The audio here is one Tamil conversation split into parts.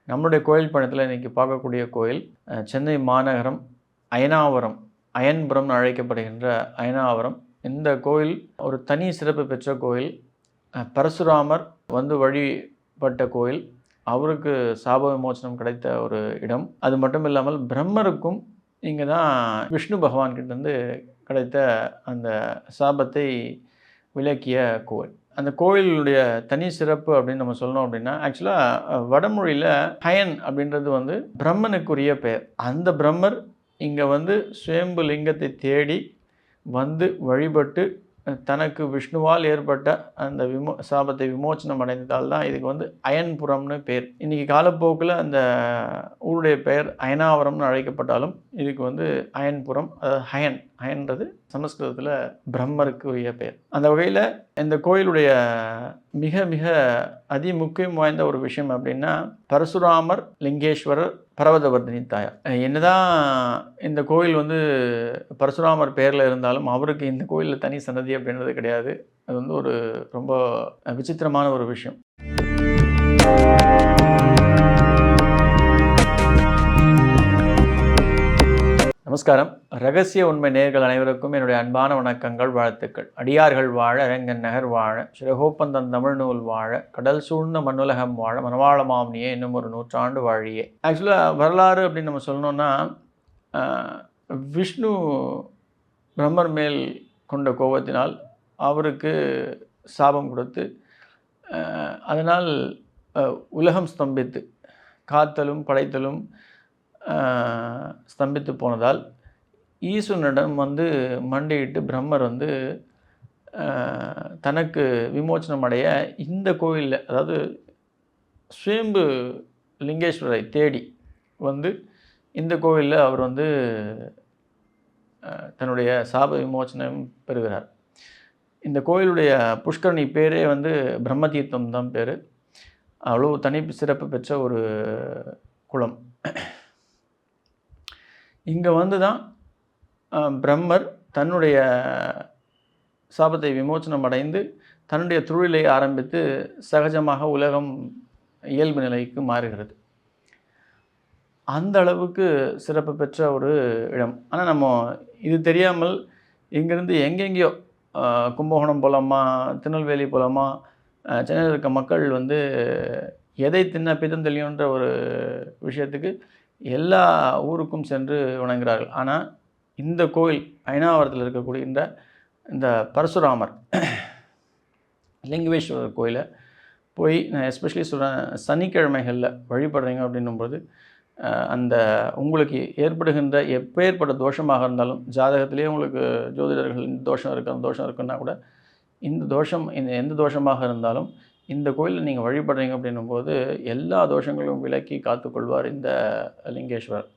நம்மளுடைய கோயில் பயணத்தில் இன்றைக்கி பார்க்கக்கூடிய கோயில் சென்னை மாநகரம் அயனாவரம், அயன்புரம்னு அழைக்கப்படுகின்ற அயனாவரம். இந்த கோயில் ஒரு தனி சிறப்பு பெற்ற கோயில். பரசுராமர் வந்து வழிபட்ட கோயில். அவருக்கு சாப விமோசனம் கிடைத்த ஒரு இடம். அது மட்டும் இல்லாமல் பிரம்மருக்கும் இங்கே தான் விஷ்ணு பகவான்கிட்டேருந்து கிடைத்த அந்த சாபத்தை விலக்கிய கோயில். அந்த கோயிலுடைய தனி சிறப்பு அப்படின்னு நம்ம சொல்லணும் அப்படின்னா, ஆக்சுவலாக வடமொழியில் ஹயன் அப்படின்றது வந்து பிரம்மனுக்குரிய பெயர். அந்த பிரம்மர் இங்கே வந்து சுயம்பு லிங்கத்தை தேடி வந்து வழிபட்டு தனக்கு விஷ்ணுவால் ஏற்பட்ட அந்த சாபத்தை விமோச்சனம் அடைந்ததால் தான் இதுக்கு வந்து அயன்புரம்னு பேர். இன்றைக்கி காலப்போக்கில் அந்த ஊருடைய பெயர் அயனாவரம்னு அழைக்கப்பட்டாலும் இதுக்கு வந்து அயன்புரம், அதாவது ஹயன்றது சமஸ்கிருதத்தில் பிரம்மருக்கு உரிய பெயர். அந்த வகையில் இந்த கோயிலுடைய மிக மிக அதிமுக்கியம் வாய்ந்த ஒரு விஷயம் அப்படின்னா, பரசுராமர், லிங்கேஸ்வரர், பர்வதவர்தினி தாயார். என்னதான் இந்த கோயில் வந்து பரசுராமர் பேரில் இருந்தாலும் அவருக்கு இந்த கோயிலில் தனி சன்னதி அப்படின்றது கிடையாது. அது வந்து ஒரு ரொம்ப விசித்திரமான ஒரு விஷயம். நமஸ்காரம். ரகசிய உண்மை நேயர்கள் அனைவருக்கும் என்னுடைய அன்பான வணக்கங்கள், வாழ்த்துக்கள். அடியார்கள் வாழ, அரங்கன் நகர் வாழ, சிறகோப்பந்தன் தமிழ் நூல் வாழ, கடல் சூழ்ந்த மண்ணுலகம் வாழ, மனவாள மாமனியே இன்னும் ஒரு 100 ஆண்டு வாழியே. ஆக்சுவலாக வரலாறு அப்படின்னு நம்ம சொல்லணும்னா, விஷ்ணு பிரம்மர் மேல் கொண்ட கோபத்தினால் அவருக்கு சாபம் கொடுத்து, அதனால் உலகம் ஸ்தம்பித்து, காத்தலும் படைத்தலும் ஸ்தம்பித்து போனதால் ஈஸ்வரனிடம் வந்து மண்டியிட்டு பிரம்மர் வந்து தனக்கு விமோச்சனம் அடைய இந்த கோயிலில், அதாவது சுயம்பு லிங்கேஸ்வரரை தேடி வந்து இந்த கோயிலில் அவர் வந்து தன்னுடைய சாப விமோச்சனம் பெறுகிறார். இந்த கோயிலுடைய புஷ்கரணி பேரே வந்து பிரம்ம தீர்த்தம் தான் பேர். அவ்வளோ தனி சிறப்பு பெற்ற ஒரு குளம். இங்கே வந்து தான் பிரம்மர் தன்னுடைய சாபத்தை விமோச்சனம் அடைந்து தன்னுடைய தொழிலை ஆரம்பித்து சகஜமாக உலகம் இயல்பு நிலைக்கு மாறுகிறது. அந்த அளவுக்கு சிறப்பு பெற்ற ஒரு இடம். ஆனால் நம்ம இது தெரியாமல் இங்கேருந்து எங்கெங்கேயோ கும்பகோணம் போகலாமா, திருநெல்வேலி போகலாமா, சென்னையில் இருக்க மக்கள் வந்து எதை தின்ன பிதம் தெளியுன்ற ஒரு விஷயத்துக்கு எல்லா ஊருக்கும் சென்று வணங்குகிறார்கள். ஆனால் இந்த கோயில் அயனாவரத்தில் இருக்கக்கூடிய இந்த பரசுராமர் லிங்கேஸ்வரர் கோயிலை போய் நான் எஸ்பெஷலி சொல்கிறேன், சனிக்கிழமைகளில் வழிபடுறீங்க அப்படின்னும்போது அந்த உங்களுக்கு ஏற்படுகின்ற எப்பேற்பட்ட தோஷமாக இருந்தாலும், ஜாதகத்திலே உங்களுக்கு ஜோதிடர்கள் இந்த தோஷம் இருக்குது அந்த தோஷம் இருக்குன்னா கூட, இந்த தோஷம் எந்த தோஷமாக இருந்தாலும் இந்த கோயிலில் நீங்கள் வழிபடுறீங்க அப்படின்னும்போது எல்லா தோஷங்களும் விலக்கி காத்துக்கொள்வார் இந்த லிங்கேஸ்வரர்.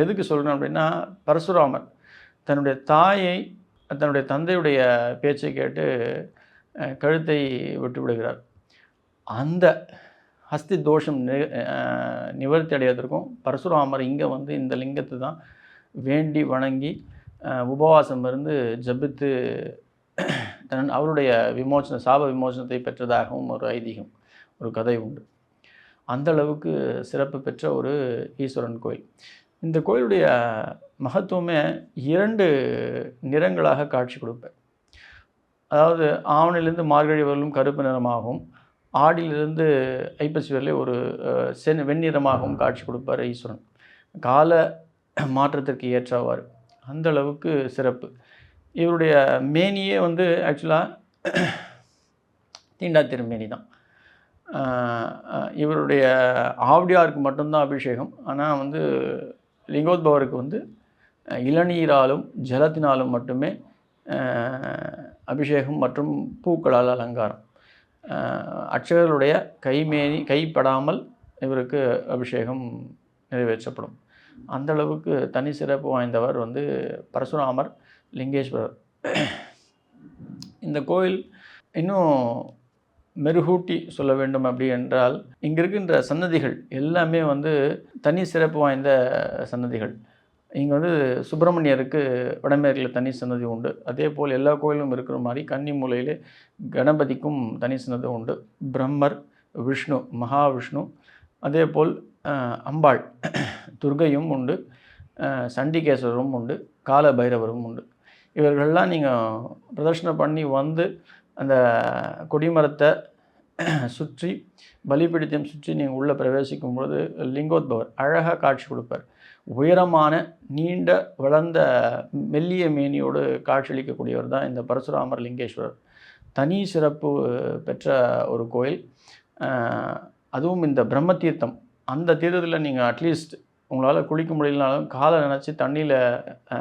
எதுக்கு சொல்கிறேன் அப்படின்னா, பரசுராமர் தன்னுடைய தாயை தன்னுடைய தந்தையுடைய பேச்சை கேட்டு கழுத்தை விட்டு விடுகிறார். அந்த ஹஸ்தி தோஷம் நிவர்த்தி அடைவதற்கும் பரசுராமர் இங்கே வந்து இந்த லிங்கத்தை தான் வேண்டி வணங்கி உபவாசம் இருந்து ஜபித்து அவருடைய சாப விமோசனத்தை பெற்றதாகவும் ஒரு ஐதீகம், ஒரு கதை உண்டு. அந்த அளவுக்கு சிறப்பு பெற்ற ஒரு ஈஸ்வரன் கோயில். இந்த கோயிலுடைய மகத்துவமே 2 நிறங்களாக காட்சி கொடுப்பார். அதாவது ஆவணிலிருந்து மார்கழி வரலும் கருப்பு நிறமாகவும், ஆடியிலிருந்து ஐப்பசி வரலே ஒரு வெண்ணிறமாகவும் காட்சி கொடுப்பார் ஈஸ்வரன். கால மாற்றத்திற்கு ஏற்றவாறு அந்த அளவுக்கு சிறப்பு. இவருடைய மேனியே வந்து ஆக்சுவலாக தீண்டா திருமேனி தான். இவருடைய ஆவடியாருக்கு மட்டும்தான் அபிஷேகம். ஆனால் வந்து லிங்கோத்பவருக்கு வந்து இளநீராலும் ஜலத்தினாலும் மட்டுமே அபிஷேகம் மற்றும் பூக்களால் அலங்காரம். அர்ச்சகர்களுடைய கைப்படாமல் இவருக்கு அபிஷேகம் நிறைவேற்றப்படும். அந்த அளவுக்கு தனி சிறப்பு வாய்ந்தவர் வந்து பரசுராமர் லிங்கேஸ்வரர். இந்த கோயில் இன்னும் மெருகூட்டி சொல்ல வேண்டும் அப்படி என்றால், இங்கே இருக்கின்ற சன்னதிகள் எல்லாமே வந்து தனி சிறப்பு வாய்ந்த சன்னதிகள். இங்கே வந்து சுப்பிரமணியருக்கு வடமேற்கில் தனி சன்னதி உண்டு. அதே போல் எல்லா கோயிலும் இருக்கிற மாதிரி கன்னி மூலையிலே கணபதிக்கும் தனி சன்னதி உண்டு. பிரம்மர், விஷ்ணு, மகாவிஷ்ணு, அதேபோல் அம்பாள் துர்க்கையும் உண்டு, சண்டிகேஸ்வரரும் உண்டு, கால பைரவரும் உண்டு. இவர்கள்லாம் நீங்கள் பிரதர்ஷனை பண்ணி வந்து அந்த கொடிமரத்தை சுற்றி பலிபீடத்தையும் சுற்றி நீங்கள் உள்ளே பிரவேசிக்கும் பொழுது லிங்கோத்பவர் அழகாக காட்சி கொடுப்பார். உயரமான நீண்ட வளர்ந்த மெல்லிய மேனியோடு காட்சியளிக்கக்கூடியவர் தான் இந்த பரசுராமர் லிங்கேஸ்வரர். தனி சிறப்பு பெற்ற ஒரு கோயில். அதுவும் இந்த பிரம்ம தீர்த்தம், அந்த தீர்த்தத்தில் நீங்கள் அட்லீஸ்ட் உங்களால் குளிக்க முடியலனாலும் காலை நினச்சி தண்ணியில்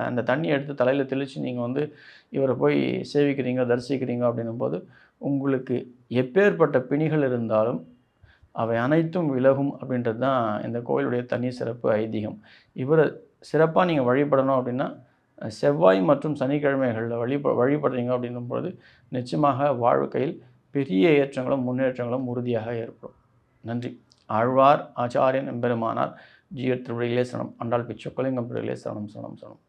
அந்த தண்ணியை எடுத்து தலையில் தெளித்து நீங்கள் வந்து இவரை போய் சேவிக்கிறீங்க, தரிசிக்கிறீங்க அப்படின்னும் போது உங்களுக்கு எப்பேற்பட்ட பிணிகள் இருந்தாலும் அவை அனைத்தும் விலகும் அப்படின்றது தான் இந்த கோயிலுடைய தனி சிறப்பு ஐதீகம். இவரை சிறப்பாக நீங்கள் வழிபடணும் அப்படின்னா செவ்வாய் மற்றும் சனிக்கிழமைகளில் வழிபடுறீங்க அப்படின்னும்போது நிச்சயமாக வாழ்க்கையில் பெரிய ஏற்றங்களும் முன்னேற்றங்களும் உறுதியாக ஏற்படும். நன்றி. ஆழ்வார் ஆச்சாரியன் எம்பெருமானார் ஜீயர் திருவடிகளே சரணம். ஆண்டாள் பிச்சொக்கலிங்கம் திருவடிகளே சரணம் சரணம் சரணம்.